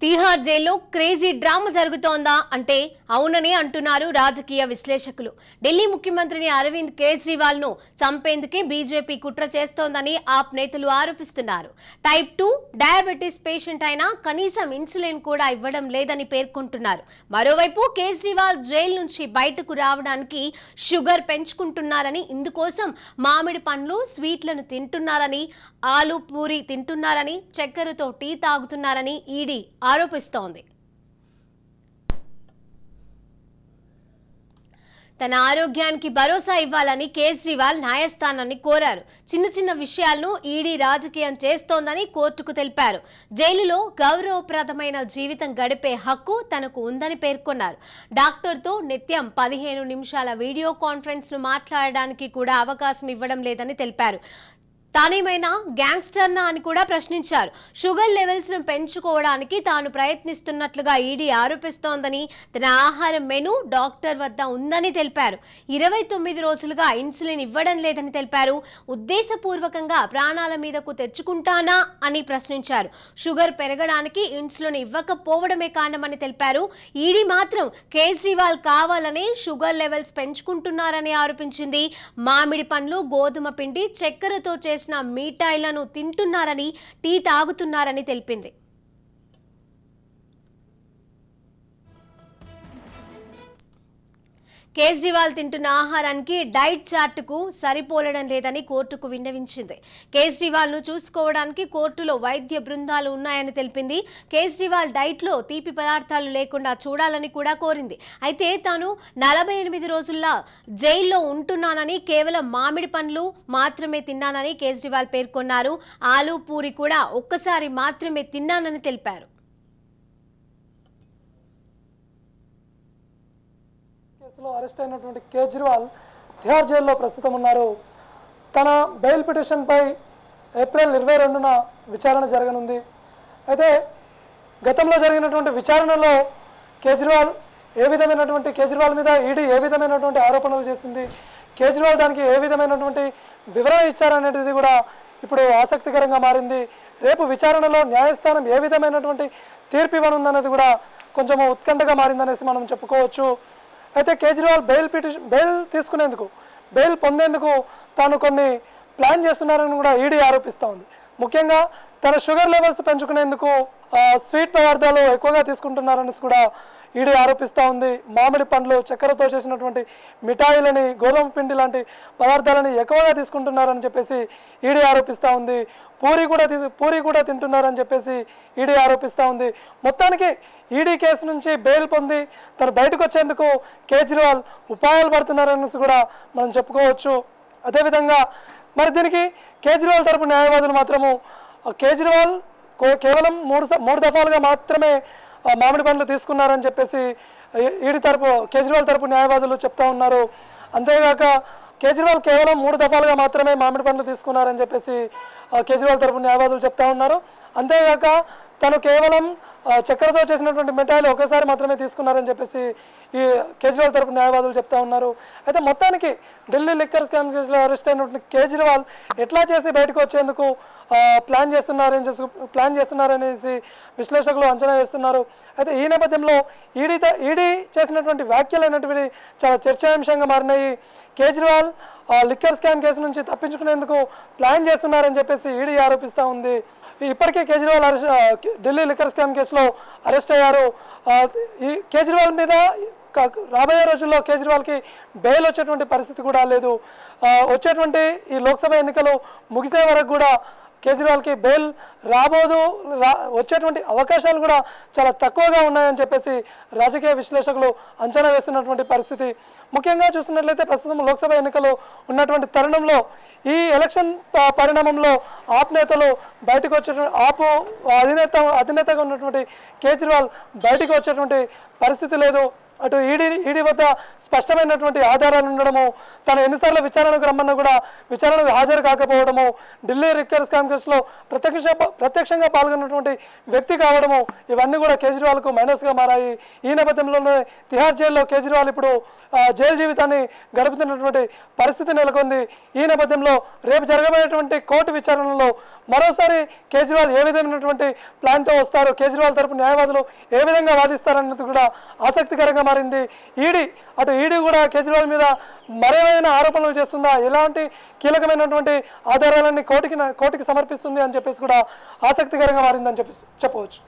తిహార్ జైల్లో crazy drama జరుగుతోందా అంటే అవునని అంటున్నారు రాజకీయ విశ్లేషకులు. ఢిల్లీ ముఖ్యమంత్రిని అరవింద్ కేజ్రీవాల్ ను చంపేందుకే బీజేపీ కుట్ర చేస్తోందని ఆప్ నేతలు ఆరోపిస్తున్నారు. టైప్ 2 డయాబెటీస్ పేషెంట్ అయినా కనీసం ఇన్సులిన్ కూడా ఇవ్వడం లేదని పేర్కొంటున్నారు. మరోవైపు కేజ్రీవాల్ జైలు నుంచి బయటకు రావడానికి షుగర్ పెంచుకుంటున్నారని, ఇందుకోసం మామిడి పండ్లు, స్వీట్లను తింటున్నారని, ఆలు పూరి తింటున్నారని, చక్కెరతో టీ తాగుతున్నారని ఈడీ ఆరోపిస్తోంది. తన ఆరోగ్యానికి భరోసా ఇవ్వాలని కేజ్రీవాల్ న్యాయస్థానాన్ని కోరారు. చిన్న చిన్న విషయాలను ఈడీ రాజకీయం చేస్తోందని కోర్టుకు తెలిపారు. జైలులో గౌరవప్రదమైన జీవితం గడిపే హక్కు తనకు ఉందని పేర్కొన్నారు. డాక్టర్తో నిత్యం 15 నిమిషాల వీడియో కాన్ఫరెన్స్ ను మాట్లాడడానికి కూడా అవకాశం ఇవ్వడం లేదని తెలిపారు. తానేమైనా గ్యాంగ్స్టర్నా అని కూడా ప్రశ్నించారు. షుగర్ లెవెల్స్ ను పెంచుకోవడానికి తాను ప్రయత్నిస్తున్నట్లుగా ఈడీ ఆరోపిస్తోందని, తన ఆహారం మెనూ డాక్టర్ వద్ద ఉందని తెలిపారు. 29 రోజులుగా ఇన్సులిన్ ఇవ్వడం లేదని తెలిపారు. ఉద్దేశపూర్వకంగా ప్రాణాల మీదకు తెచ్చుకుంటానా అని ప్రశ్నించారు. షుగర్ పెరగడానికి ఇన్సులిన్ ఇవ్వకపోవడమే కారణమని తెలిపారు. ఈడీ మాత్రం కేజ్రీవాల్ కావాలనే షుగర్ లెవెల్స్ పెంచుకుంటున్నారని ఆరోపించింది. మామిడి పండ్లు, గోధుమ పిండి, చక్కెరతో చేసిన మిఠాయిలను తింటున్నారని, టీ తాగుతున్నారని తెలిపింది. కేజ్రీవాల్ తింటున్న ఆహారానికి డైట్ చార్టుకు సరిపోలడం లేదని కోర్టుకు విన్నవించింది. కేజ్రీవాల్ ను చూసుకోవడానికి కోర్టులో వైద్య బృందాలు ఉన్నాయని తెలిపింది. కేజ్రీవాల్ డైట్ లో తీపి పదార్థాలు లేకుండా చూడాలని కూడా కోరింది. అయితే తాను 48 రోజుల్లా జైల్లో ఉంటున్నానని, కేవలం మామిడి పండ్లు మాత్రమే తిన్నానని కేజ్రీవాల్ పేర్కొన్నారు. ఆలు పూరి కూడా ఒక్కసారి మాత్రమే తిన్నానని తెలిపారు. కేసులో అరెస్ట్ అయినటువంటి కేజ్రీవాల్ తిహార్ జైల్లో ప్రస్తుతం ఉన్నారు. తన బెయిల్ పిటిషన్పై ఏప్రిల్ 22న విచారణ జరగనుంది. అయితే గతంలో జరిగినటువంటి విచారణలో కేజ్రీవాల్ మీద ఈడీ ఏ విధమైనటువంటి ఆరోపణలు చేసింది, కేజ్రీవాల్ దానికి ఏ విధమైనటువంటి వివరణ ఇచ్చారనేది కూడా ఇప్పుడు ఆసక్తికరంగా మారింది. రేపు విచారణలో న్యాయస్థానం ఏ విధమైనటువంటి తీర్పు ఇవ్వనుందనేది కూడా కొంచెం ఉత్కంఠగా మారిందనేసి మనం చెప్పుకోవచ్చు. అయితే కేజ్రీవాల్ బెయిల్ పొందేందుకు తాను కొన్ని ప్లాన్ చేస్తున్నారని కూడా ఈడీ ఆరోపిస్తూ ఉంది. ముఖ్యంగా తన షుగర్ లెవెల్స్ పెంచుకునేందుకు స్వీట్ పదార్థాలు ఎక్కువగా తీసుకుంటున్నారని కూడా ఈడీ ఆరోపిస్తూ ఉంది. మామిడి పండ్లు, చక్కెరతో చేసినటువంటి మిఠాయిలని, గోధుమ పిండి లాంటి పదార్థాలని ఎక్కువగా తీసుకుంటున్నారని చెప్పేసి ఈడీ ఆరోపిస్తూ ఉంది. పూరి కూడా తింటున్నారని చెప్పేసి ఈడీ ఆరోపిస్తూ ఉంది. మొత్తానికి ఈడీ కేసు నుంచి బెయిల్ పొంది తను బయటకు వచ్చేందుకు కేజ్రీవాల్ ఉపాయాలు పడుతున్నారని కూడా మనం చెప్పుకోవచ్చు. అదేవిధంగా మరి దీనికి కేజ్రీవాల్ తరపు న్యాయవాదులు మాత్రము కేజ్రీవాల్ కేవలం మూడు దఫాలుగా మాత్రమే మామిడి పండ్లు తీసుకున్నారని చెప్పేసి కేజ్రీవాల్ తరపు న్యాయవాదులు చెప్తా ఉన్నారు. అంతేగాక కేజ్రీవాల్ కేవలం 3 దఫాలుగా మాత్రమే మామిడి పండ్లు తీసుకున్నారని చెప్పేసి కేజ్రీవాల్ తరపు న్యాయవాదులు చెప్తా ఉన్నారు. అంతేగాక తను కేవలం చక్కెరతో చేసినటువంటి మిఠాయిలు ఒకసారి మాత్రమే తీసుకున్నారని చెప్పేసి ఈ కేజ్రీవాల్ తరపు న్యాయవాదులు చెప్తా ఉన్నారు. అయితే మొత్తానికి ఢిల్లీ లిక్కర్ స్కామ్ కేసులో అరెస్ట్ అయినటువంటి కేజ్రీవాల్ ఎట్లా చేసి బయటకు వచ్చేందుకు ప్లాన్ చేస్తున్నారనేసి విశ్లేషకులు అంచనా వేస్తున్నారు. అయితే ఈ నేపథ్యంలో ఈడీ చేసినటువంటి వ్యాఖ్యలు అనేటివి చాలా చర్చాంశంగా మారినాయి. కేజ్రీవాల్ లిక్కర్ స్కామ్ కేసు నుంచి తప్పించుకునేందుకు ప్లాన్ చేస్తున్నారని చెప్పేసి ఈడీ ఆరోపిస్తూ ఉంది. ఇప్పటికే కేజ్రీవాల్ ఢిల్లీ లిక్కర్ స్కామ్ కేసులో అరెస్ట్ అయ్యారు. ఈ కేజ్రీవాల్ మీద రాబోయే రోజుల్లో కేజ్రీవాల్కి బెయిల్ వచ్చేటువంటి పరిస్థితి కూడా లేదు. వచ్చేటువంటి ఈ లోక్సభ ఎన్నికలు ముగిసే వరకు కూడా కేజ్రీవాల్కి బెయిల్ వచ్చేటువంటి అవకాశాలు కూడా చాలా తక్కువగా ఉన్నాయని చెప్పేసి రాజకీయ విశ్లేషకులు అంచనా వేస్తున్నటువంటి పరిస్థితి. ముఖ్యంగా చూస్తున్నట్లయితే ప్రస్తుతం లోక్సభ ఎన్నికలు ఉన్నటువంటి తరుణంలో ఈ ఎలక్షన్ పరిణామంలో ఆప్ నేతలు బయటకు వచ్చేటువంటి అధినేతగా ఉన్నటువంటి కేజ్రీవాల్ బయటకు వచ్చేటువంటి పరిస్థితి లేదు. అటు ఈడీ వద్ద స్పష్టమైనటువంటి ఆధారాలు ఉండడము, తను ఎన్నిసార్లు విచారణకు రమ్మన్నా కూడా విచారణకు హాజరు కాకపోవడము, ఢిల్లీ లిక్కర్ స్కామ్ కేసులో ప్రత్యక్షంగా పాల్గొన్నటువంటి వ్యక్తి కావడము, ఇవన్నీ కూడా కేజ్రీవాల్కు మైనస్గా మారాయి. ఈ నేపథ్యంలోనే తిహార్ జైల్లో కేజ్రీవాల్ ఇప్పుడు జైలు జీవితాన్ని గడుపుతున్నటువంటి పరిస్థితి నెలకొంది. ఈ నేపథ్యంలో రేపు జరగబోయేటువంటి కోర్టు విచారణలో మరోసారి కేజ్రీవాల్ ఏ విధమైనటువంటి ప్లాన్తో వస్తారు, కేజ్రీవాల్ తరపు న్యాయవాదులు ఏ విధంగా వాదిస్తారన్నది కూడా ఆసక్తికరంగా మారింది. ఈడీ కూడా కేజ్రీవాల్ మీద మరేమైనా ఆరోపణలు చేస్తుందా, ఎలాంటి కీలకమైనటువంటి ఆధారాలన్నీ కోర్టుకి సమర్పిస్తుంది అని చెప్పేసి కూడా ఆసక్తికరంగా మారిందని చెప్పవచ్చు.